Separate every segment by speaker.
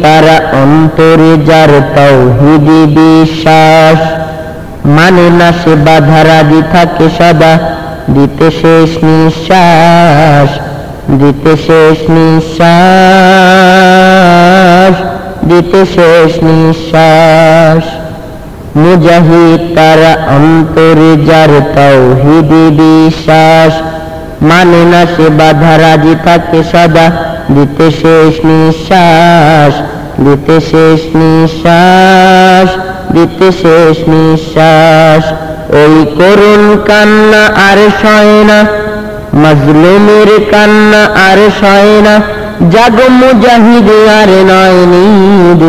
Speaker 1: তারা অন্তরে যার তাওহীদি বিশ্বাস, মানে না সে বাধা রাজি থাকে সদা দিতে শেষ নিঃশ্বাস, দিতে শেষ নিঃশ্বাস, দিতে শেষ নিঃশ্বাস। মুজাহিদ তারা অন্তরে যার তাওহীদি বিশ্বাস, মানে না সে বাধা রাজি থাকে সদা দিতে শেষ নিঃশ্বাস, দিতে শেষ নিঃশ্বাস, দিতে শেষ নিঃশ্বাস। ওই করুণ কান্না আর সয় না, মাজলুমের কান্না আর সয় না, জাগো মুজাহিদ আর নয় নিদ,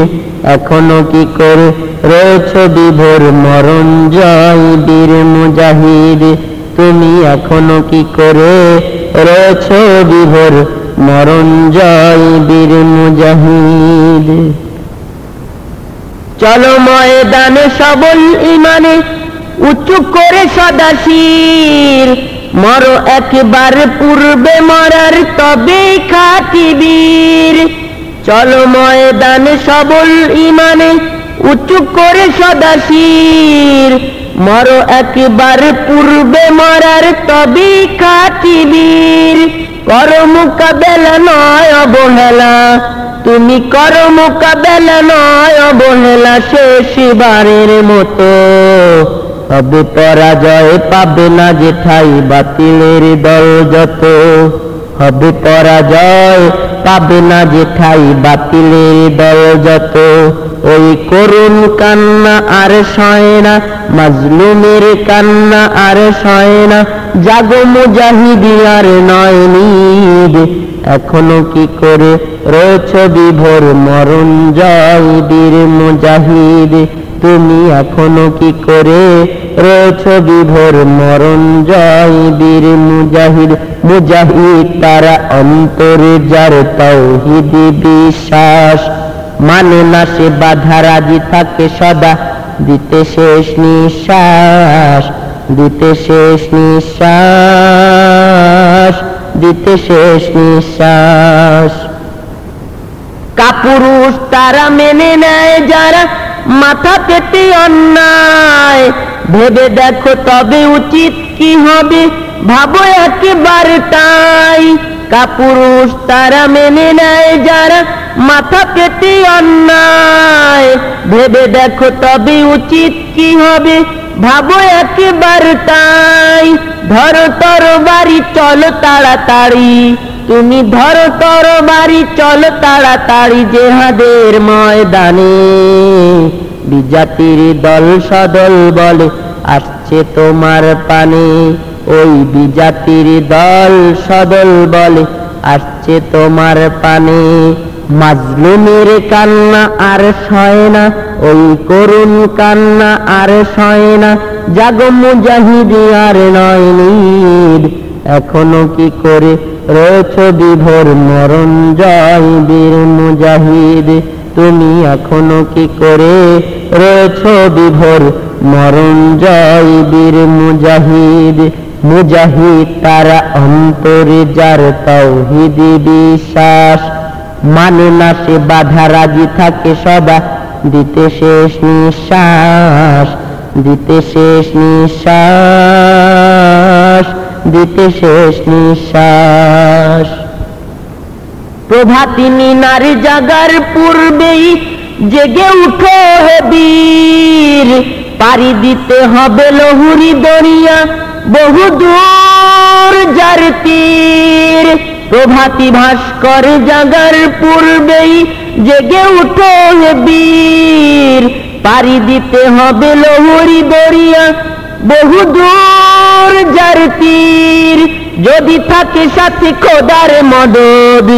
Speaker 1: এখনো কি করে রয়েছ বিভোর মরণ জয় বীর মুজাহিদ, তুমি এখনো কি করে রয়েছ বিভোর মরণ জয় বীর মুজাহিদ। চলো ময়দানে সবল ইমানে উঁচু করে সদা শির, মরো একবার পূর্বে মরার তবে খাঁটি বীর। চলো ময়দানে সবল ইমানে উঁচু করে সদা শির, মরো একবার পূর্বে মরার তবে খাঁটি বীর। করো মোকাবেলা নয় অবহেলা, তুমি করো মোকাবেলা নয় অবহেলা, শেষবারের মতো হবে পরাজয়, পাবে না যে ঠাই বাতিলের দল যত, হবে পরাজয় পাবে না যে ঠাই বাতিলের দল যত। ওই করুণ কান্না আর সয় না, মাজলুমের কান্না আর সয় না, জাগো মুজাহিদ আর নয় নিদ, এখনো কি করে রয়েছ বিভোর মরণ জয় বীর মুজাহিদ, তুমি এখনো কি করে রয়েছ বিভোর মরণ জয় বীর মুজাহিদ। মুজাহিদ তারা অন্তরে যার তাওহীদি বিশ্বাস, মানে না সে বাধা রাজি থাকে সদা দিতে শেষ নিঃশ্বাস, দিতে শেষ নিঃশ্বাস, দিতে শেষ নিঃশ্বাস। কাপুরুষ তারা মেনে নেয় যারা মাথা পেতে অন্যায়, ভেবে দেখো তবে উচিত কি হবে, ভাবো একবার তাই। কাপুরুষ তারা মেনে নেয় যারা মাথা পেতে অন্যায়, ভেবে দেখো তবে উচিত কি হবে, ভাবো একবার তাই। ধরো তরবারি চলো তাড়াতাড়ি, তুমি ধরো তরবারি চলো তাড়াতাড়ি, জেহাদের ময়দানে বিজাতির দল সদল বলে আসছে তোমার পানে, ওই বিজাতির দল সদল বলে আসছে তোমার পানে। মাজলুমের কান্না আর সয় না, ওই করুণ কান্না আর সয় না, জাগো মুজাহিদ আর নয় নিদ, এখনো কি করে রয়েছ বিভোর মরণ জয় বীর মুজাহিদ, তুমি এখনো কি করে রয়েছ বিভোর মরণ জয় বীর মুজাহিদ। মুজাহিদ তারা অন্তরে যার তাওহীদি বিশ্বাস, মানে না সে বাধা রাজি থাকে সদা দিতে শেষ নিঃশ্বাস, দিতে শেষ নিঃশ্বাস, দিতে শেষ নিঃশ্বাস। প্রভাতী মিনার জাগার পূর্বেই জেগে উঠো হে বীর, পাড়ি দিতে হবে লহুরি দরিয়া বহুদূর যার তীর। প্রভাতী ভাস্কর জাগার পূর্বেই জেগে উঠো হে বীর, পাড়ি দিতে হবে লহুরি দরিয়া বহুদূর যার তীর। যদি থাকে সাথী খোদার মদদ,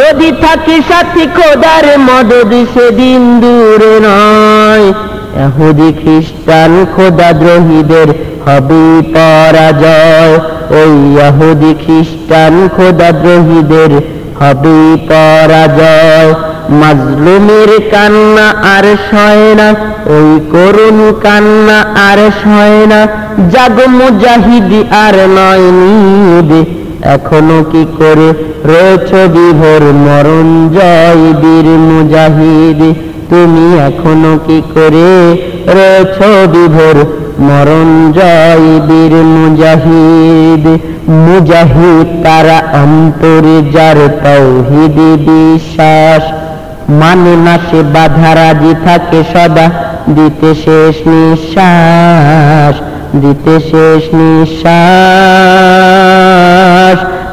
Speaker 1: যদি থাকে সাথী খোদার মদদ, সেদিন দূরে নয়। ইহুদি খ্রিস্টান খোদাদ্রোহীদের হবে পরাজয়, ওই ইহুদি খ্রিস্টান খোদাদ্রোহীদের হবে পরাজয়। মাজলুমের কান্না আর সয় না, ওই করুণ কান্না আর সয় না, জাগো মুজাহিদ আর নয় নিদ, এখনো কি করে রয়েছ বিভোর মরণ জয় বীর মুজাহিদ তুমি এখনো কি করে রয়েছ বিভোর মরণ জয় বীর মুজাহিদ মুজাহিদ তারা অন্তরে যার তাওহীদ বিশ্বাস মানে না সে বাধা রাজি থাকে সদা দিতে শেষ নিঃশ্বাস দিতে শেষ নিঃশ্বাস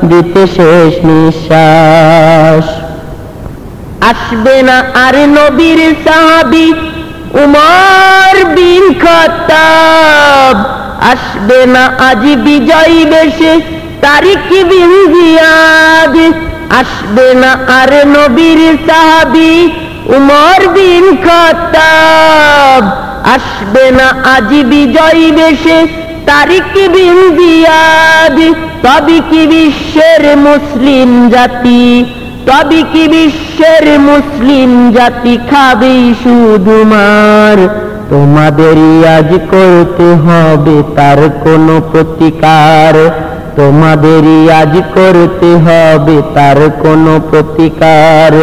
Speaker 1: দিতে শেষ নিঃশ্বাস আসবে না আর নবীর সাহাবী উমর বিন খাত্তাব আসবে না আজ বিজয়ী বেশে তারিক বিন জিয়াদ আসবে না আর নবীর সাহাবী উমর বিন খাত্তাব আসবে না আজ বিজয়ী বেশে তারিক বিন জিয়াদ তবে কি বিশ্বের মুসলিম জাতি তবে কি বিশ্বের মুসলিম জাতি খাবে শুধু মার তোমাদেরই আজ করতে হবে তার কোনো প্রতিকার তোমাদেরই আজ করতে হবে তার কোনো প্রতিকার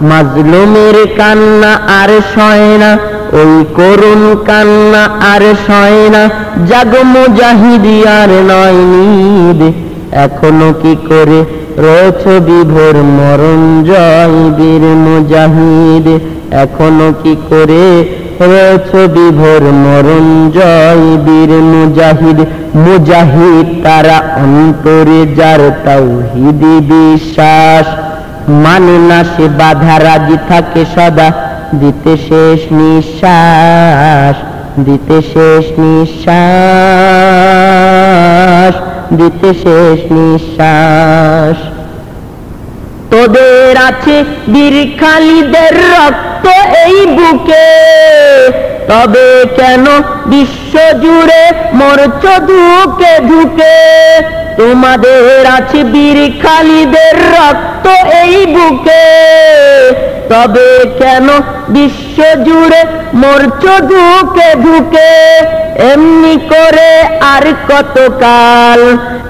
Speaker 1: মাজলুমের কান্না আর সয় না ওই করুণ কান্না আর সয় না জাগো মুজাহিদি আর নয় নিদ এখনো কি করে রয়েছ বিভোর মরণ জয় বীর মুজাহিদ এখনো কি করে রয়েছ বিভোর মরণ জয় বীর মুজাহিদ মুজাহিদ তারা অন্তরে যার তাওহীদ বিশ্বাস মানে না সে বাধা রাজি থাকে সদা দিতে শেষ নিঃশ্বাস দিতে শেষ নিঃশ্বাস দিতে শেষ নিঃশ্বাস তোদের আছে বীর খালিদের রক্ত এই বুকে তবে কেন বিশ্ব জুড়ে মরছ ধুকে ধুকে তোমাদের আছে বীর খালিদের রক্ত এই বুকে তবে কেন বিশ্ব জুড়ে মরছ ধুকে ধুকে এমনি করে আর কতকাল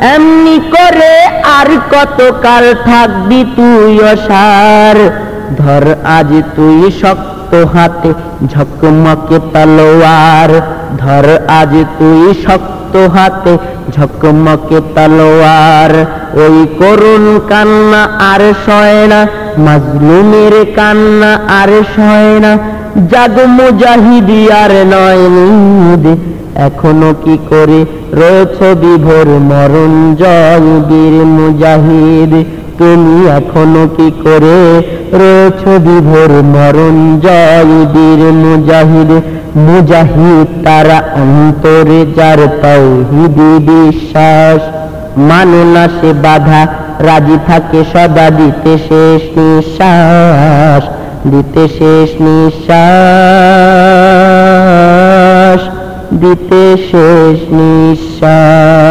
Speaker 1: এমনি করে আর কতকাল থাকবি তুই অসার ধর আজ তুই শক্ত হাতে ঝকমকে তলোয়ার ধর আজ তুই শক্ত হাতে ঝকমকে তলোয়ার ওই করুণ কান্না আর সয় না মাজলুমের কান্না আর সয় না জাগো মুজাহিদি আর নয় নিদ এখনো কি করে রয়েছ বিভোর মরণ জয় বীর মুজাহিদ তুমি এখনো কি করে রয়েছ বিভোর মরণ জয় বীর মুজাহিদ মুজাহিদ তারা অন্তরে যার তাওহীদ বিশ্বাস মানে না সে বাধা রাজি থাকে সদা দিতে শেষ নিঃশ্বাস দিতে শেষ নিঃশ্বাস দিতে শেষ নিঃশ্বাস